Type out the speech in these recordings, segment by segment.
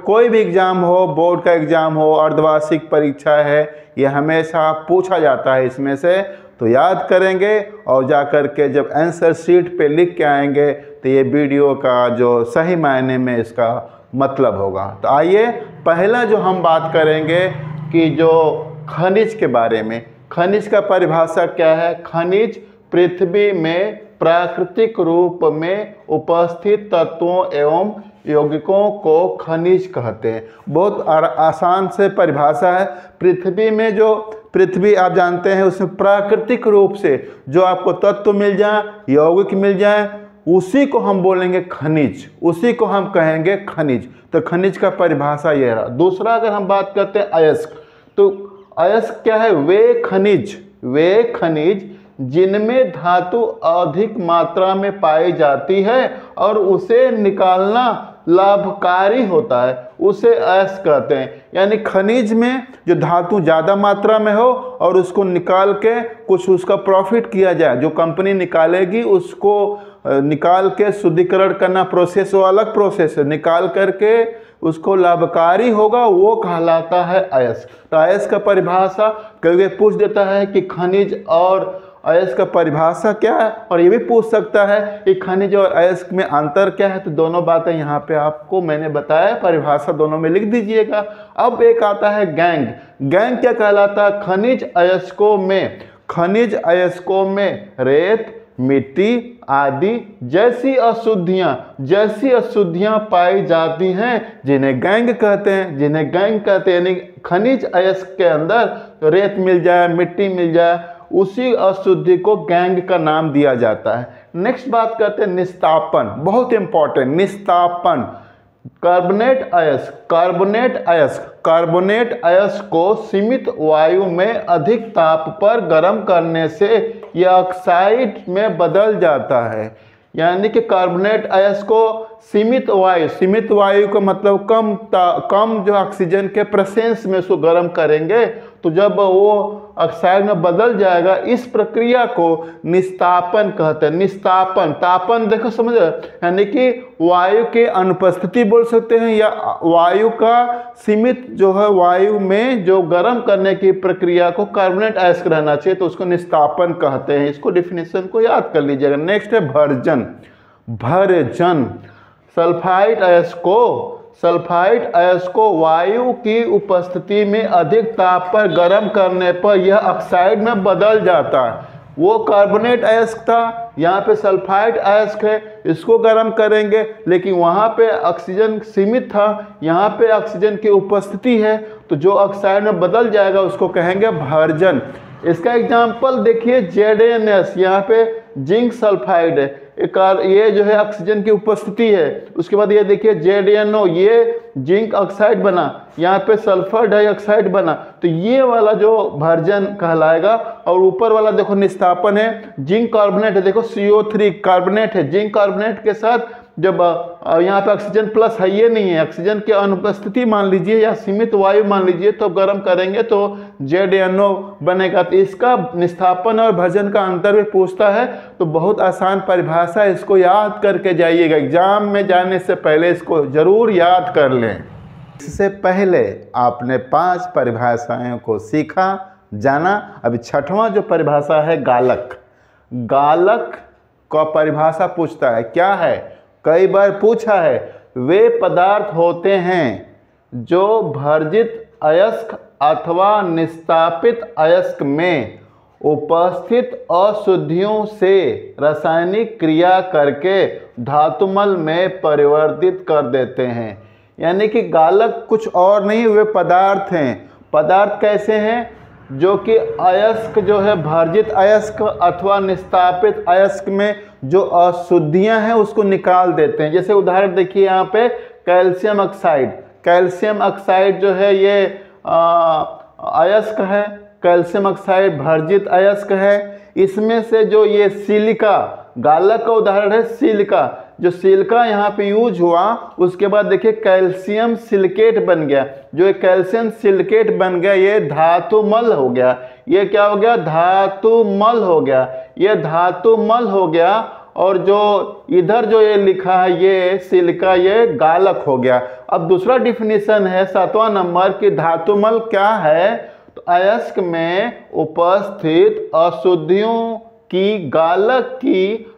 कोई भी एग्ज़ाम हो, बोर्ड का एग्ज़ाम हो, अर्धवार्षिक परीक्षा है, ये हमेशा पूछा जाता है इसमें से। तो याद करेंगे और जा कर के जब आंसर शीट पे लिख के आएंगे तो ये वीडियो का जो सही मायने में इसका मतलब होगा। तो आइए पहला जो हम बात करेंगे कि जो खनिज के बारे में। खनिज का परिभाषा क्या है? खनिज पृथ्वी में प्राकृतिक रूप में उपस्थित तत्वों एवं यौगिकों को खनिज कहते हैं। बहुत आसान से परिभाषा है। पृथ्वी में जो पृथ्वी आप जानते हैं उसमें प्राकृतिक रूप से जो आपको तत्व मिल जाए, यौगिक मिल जाए, उसी को हम बोलेंगे खनिज, उसी को हम कहेंगे खनिज। तो खनिज का परिभाषा यह रहा। दूसरा अगर हम बात करते हैं अयस्क, तो अयस्क क्या है? वे खनिज जिनमें धातु अधिक मात्रा में पाई जाती है और उसे निकालना लाभकारी होता है, उसे अयस्क कहते हैं। यानी खनिज में जो धातु ज़्यादा मात्रा में हो और उसको निकाल के कुछ उसका प्रॉफिट किया जाए, जो कंपनी निकालेगी उसको निकाल के शुद्धिकरण करना प्रोसेस, वो अलग प्रोसेस है, निकाल करके उसको लाभकारी होगा, वो कहलाता है अयस्क। तो अयस्क का परिभाषा कभी पूछ देता है कि खनिज और अयस्क का परिभाषा क्या है, और ये भी पूछ सकता है कि खनिज और अयस्क में अंतर क्या है। तो दोनों बातें यहाँ पे आपको मैंने बताया, परिभाषा दोनों में लिख दीजिएगा। अब एक आता है गैंग। गैंग क्या कहलाता है? खनिज अयस्कों में रेत, मिट्टी आदि जैसी अशुद्धियां पाई जाती हैं, जिन्हें गैंग कहते हैं। यानी खनिज अयस्क के अंदर रेत मिल जाए, मिट्टी मिल जाए, उसी अशुद्धि को गैंग का नाम दिया जाता है। नेक्स्ट बात करते हैं निस्तापन, बहुत इंपॉर्टेंट। निस्तापन, कार्बोनेट अयस्क को सीमित वायु में अधिक ताप पर गर्म करने से यह ऑक्साइड में बदल जाता है। यानी कि कार्बोनेट अयस्क को सीमित वायु का मतलब कम जो ऑक्सीजन के प्रेजेंस में उसको गर्म करेंगे तो जब वो ऑक्साइड में बदल जाएगा, इस प्रक्रिया को निस्तापन कहते हैं। तापन देखो समझ, यानी कि वायु के अनुपस्थिति बोल सकते हैं, या वायु का सीमित जो है वायु में जो गर्म करने की प्रक्रिया को कार्बोनेट अयस्क रहना चाहिए, तो उसको निस्तापन कहते हैं। इसको डिफिनेशन को याद कर लीजिएगा। नेक्स्ट है भरजन। सल्फाइड अयस्क को वायु की उपस्थिति में अधिक ताप पर गर्म करने पर यह ऑक्साइड में बदल जाता है। वो कार्बोनेट अयस्क था, यहाँ पे सल्फाइड अयस्क है, इसको गर्म करेंगे, लेकिन वहाँ पे ऑक्सीजन सीमित था, यहाँ पे ऑक्सीजन की उपस्थिति है, तो जो ऑक्साइड में बदल जाएगा उसको कहेंगे भरजन। इसका एग्जाम्पल देखिए ZnS, यहाँ पे जिंक सल्फाइड है, ये जो है ऑक्सीजन की उपस्थिति है। उसके बाद ये देखिए ZnO, ये जिंक ऑक्साइड बना, यहाँ पे सल्फर डाइऑक्साइड बना, तो ये वाला जो भरजन कहलाएगा। और ऊपर वाला देखो निस्तापन है, जिंक कार्बोनेट है, देखो CO3 कार्बोनेट है, जिंक कार्बोनेट के साथ जब यहाँ पे ऑक्सीजन प्लस है, ये नहीं है, ऑक्सीजन की अनुपस्थिति मान लीजिए या सीमित वायु मान लीजिए, तो गर्म करेंगे तो ZnO बनेगा। तो इसका निस्तापन और भरजन का अंतर भी पूछता है, तो बहुत आसान परिभाषा, इसको याद करके जाइएगा। एग्जाम में जाने से पहले इसको जरूर याद कर लें। इससे पहले आपने 5 परिभाषाओं को सीखा, जाना। अभी 6वां जो परिभाषा है गालक का परिभाषा पूछता है। क्या है? कई बार पूछा है, वे पदार्थ होते हैं जो भर्जित अयस्क अथवा निस्तापित अयस्क में उपस्थित अशुद्धियों से रासायनिक क्रिया करके धातुमल में परिवर्तित कर देते हैं। यानी कि गालक कुछ और नहीं, वे पदार्थ हैं। पदार्थ कैसे हैं? जो कि अयस्क जो है, भर्जित अयस्क अथवा निस्तापित अयस्क में जो अशुद्धियां हैं उसको निकाल देते हैं। जैसे उदाहरण देखिए यहाँ पे कैल्शियम ऑक्साइड जो है ये अयस्क है, कैल्शियम ऑक्साइड भर्जित अयस्क है। इसमें से जो ये सिलिका, गालक का उदाहरण है सिलिका, जो सिलिका यहाँ पे यूज हुआ, उसके बाद देखिए कैल्शियम सिलिकेट बन गया। जो कैल्शियम सिलिकेट बन गया ये धातुमल हो गया। ये क्या हो गया? धातुमल हो गया। ये धातुमल हो गया, और जो इधर जो ये लिखा है ये सिलिका, ये गालक हो गया। अब दूसरा डिफिनीशन है 7वां नंबर की धातुमल क्या है। तो अयस्क में उपस्थित अशुद्धियों की गालक की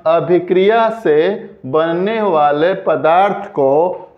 अभिक्रिया से बनने वाले पदार्थ को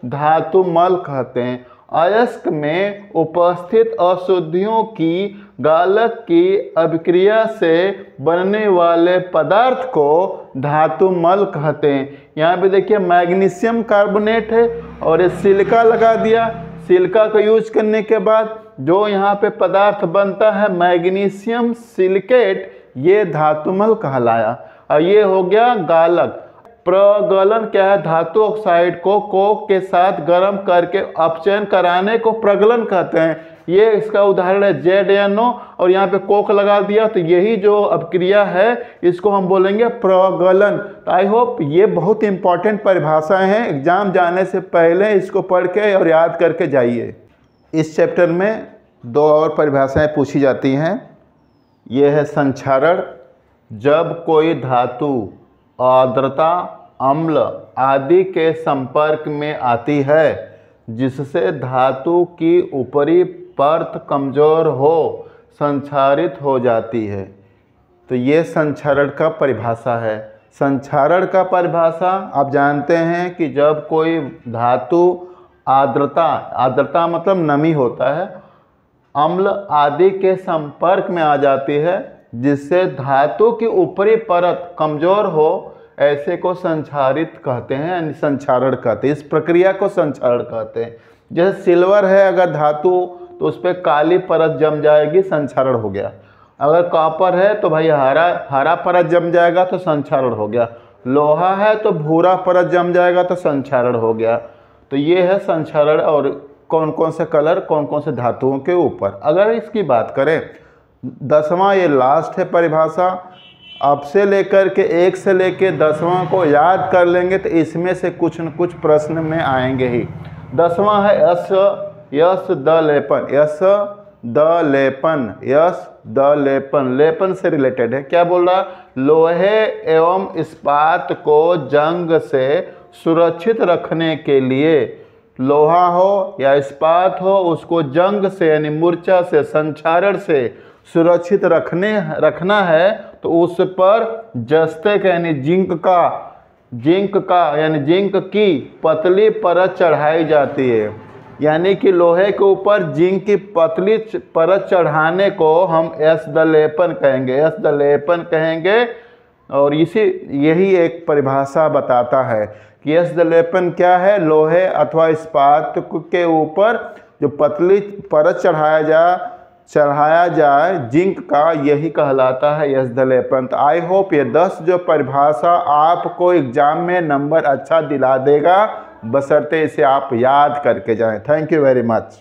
धातुमल कहते हैं। अयस्क में उपस्थित अशुद्धियों की गालक की अभिक्रिया से बनने वाले पदार्थ को धातुमल कहते हैं। यहाँ पे देखिए मैग्नीशियम कार्बोनेट है और ये सिलिका लगा दिया। सिलिका का यूज करने के बाद जो यहाँ पे पदार्थ बनता है मैग्नीशियम सिलिकेट, ये धातुमल कहलाया। और ये हो गया गालक। प्रगलन क्या है, धातु ऑक्साइड को कोक के साथ गर्म करके अपचयन कराने को प्रगलन कहते हैं। ये इसका उदाहरण है ZNO और यहाँ पे कोक लगा दिया, तो यही जो अपक्रिया है इसको हम बोलेंगे प्रगलन। तो आई होप ये बहुत इंपॉर्टेंट परिभाषाएं हैं, एग्जाम जाने से पहले इसको पढ़ के और याद करके जाइए। इस चैप्टर में 2 और परिभाषाएं पूछी जाती हैं। ये है संक्षारण। जब कोई धातु आर्द्रता, अम्ल आदि के संपर्क में आती है जिससे धातु की ऊपरी परत कमजोर हो, संक्षारित हो जाती है। तो ये संक्षारण का परिभाषा है। संक्षारण का परिभाषा आप जानते हैं कि जब कोई धातु आर्द्रता मतलब नमी होता है, अम्ल आदि के संपर्क में आ जाती है जिससे धातु की ऊपरी परत कमजोर हो, ऐसे को संक्षारित कहते हैं, यानी संक्षारण कहते हैं। इस प्रक्रिया को संक्षारण कहते हैं। जैसे सिल्वर है अगर धातु तो उस पर काली परत जम जाएगी, संक्षारण हो गया। अगर कॉपर है तो भाई हरा परत जम जाएगा तो संक्षारण हो गया। लोहा है तो भूरा परत जम जाएगा तो संक्षारण हो गया। तो ये है संक्षारण। और कौन कौन से कलर, कौन कौन से धातुओं के ऊपर। अगर इसकी बात करें 10वां, ये लास्ट है परिभाषा। अब से लेकर के 1 से लेकर 10वां को याद कर लेंगे तो इसमें से कुछ न कुछ प्रश्न में आएंगे ही। 10वां है यश द लेपन। यश द लेपन, यश द लेपन, लेपन से रिलेटेड है। क्या बोल रहा, लोहे एवं इस्पात को जंग से सुरक्षित रखने के लिए, लोहा हो या इस्पात हो उसको जंग से यानी मूर्छा से, संक्षारण से सुरक्षित रखना है तो उस पर जस्ते यानी जिंक का यानी जिंक की पतली परत चढ़ाई जाती है। यानी कि लोहे के ऊपर जिंक की पतली परत चढ़ाने को हम यश-द-लेपन कहेंगे, यश-द-लेपन कहेंगे। और यही एक परिभाषा बताता है कि यश-द-लेपन क्या है, लोहे अथवा इस्पात के ऊपर जो पतली परत चढ़ाया जाए जिंक का, यही कहलाता है यश-द-लेपन। तो आई होप ये 10 जो परिभाषा आपको एग्जाम में नंबर अच्छा दिला देगा, बशर्ते इसे आप याद करके जाएं। Thank you very much.